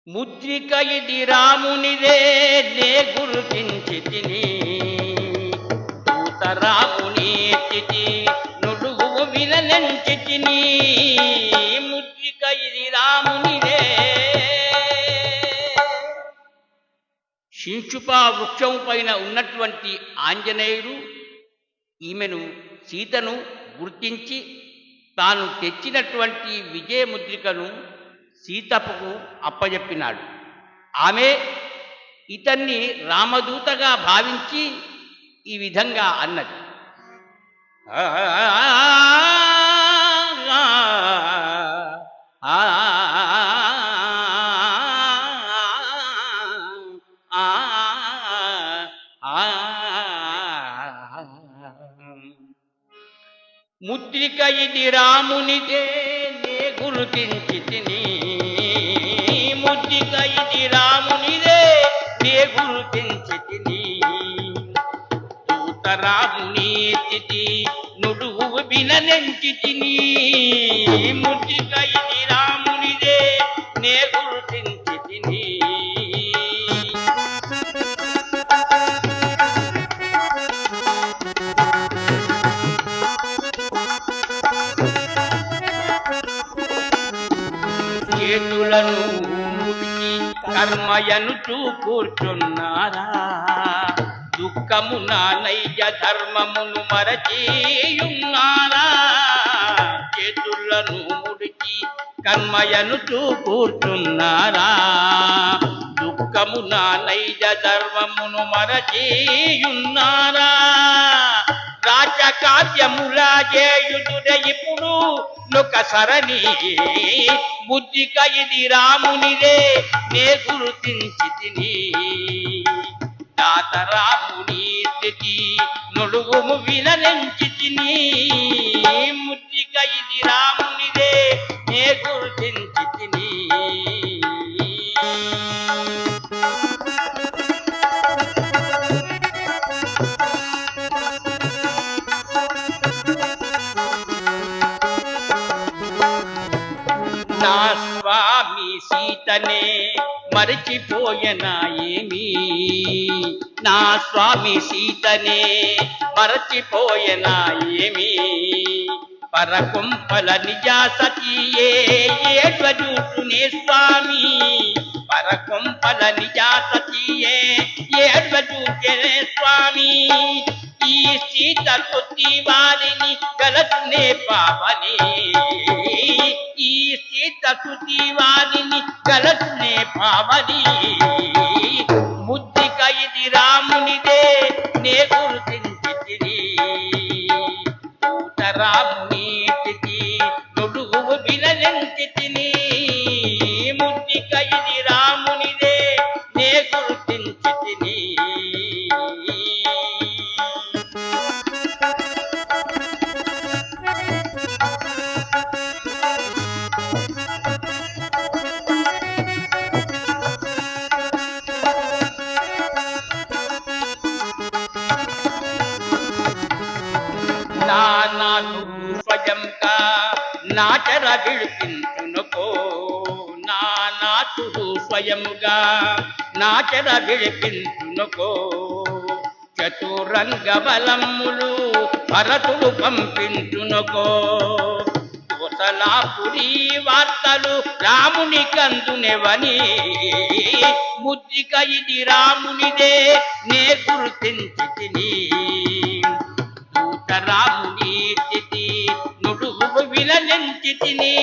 ముద్రిక ఇది రామునిదే నే గుర్తించి తిని దూతరాముని తిథి నుడువు వినలెంచి తిని ముద్రిక ఇది రామునిదే. శింశుపా వృక్షం పైన ఉన్నటువంటి ఆంజనేయుడు ఈమెను సీతను గుర్తించి తాను తెచ్చినటువంటి విజయముద్రికను సీతకు అప్పజెప్పినాడు. ఆమె ఇతన్ని రామదూతగా భావించి ఈ విధంగా అన్నది. ముద్రిక ఇది రామునిదే నే గుర్తించి తిని ముద్రిక ఇది రామునిదే నే గుర్తించి తిని దూతరాముని తిథి నుడువు వినలెంచి తిని ముద్రిక ఇది రామునిదే నే గుర్తించి తిని. చేతులను ముడిచి కర్మయనుచూ కూర్చున్నారా దుఃఖమున నైజ ధర్మమును మరచియున్నారా. చేతులను ముడిచి కర్మయనుచూ కూర్చున్నారా దుఃఖమున నైజ ధర్మమును మరచియున్నారా. రాజకార్యముల చేయుదుర ఇప్పుడు నొక సరణి బుద్ధిక ఇది రామునిదే నే గుర్తించి తిని దాతరాముని తిథి నుడువు వినలెంచి తిని ముద్రిక ఇది రామునిదే నే గుర్తించి తిని. నా స్వామి సీతనే మరచిపోయనా ఏమి నా స్వామి సీతనే మరచిపోయనా ఏమి పరకుంపల నిజా సతీయే ఏడ్వజూటునే స్వామి పరకుంపల నిజా సతీయే ఏడ్వజూటనే స్వామి. ఈ సీత కొద్ది వారిని గలసునే పావని ఈ సీత సుతి వారిని గలసునే పావని ముద్రిక ఇది రామునిదే నే గుర్తించి తిని దూతరాముని తిథి నుడువు వినలెంచి తిని ముద్రిక ఇది రామునిదే నే గుర్తించి తిని. నానాథుడు స్వయంగా నాచర విడిపించునుకో నానాథుడు స్వయముగా నాచర విడిపించునుకో చతురంగ బలములు భరతుడు పంపించునుకో కోసలాపురి వార్తలు రాముని కందునెవని ముద్రిక ఇది రామునిదే నే గుర్తించి తిని దూతరాముని తిథి నుడువు వినలెంచి తిని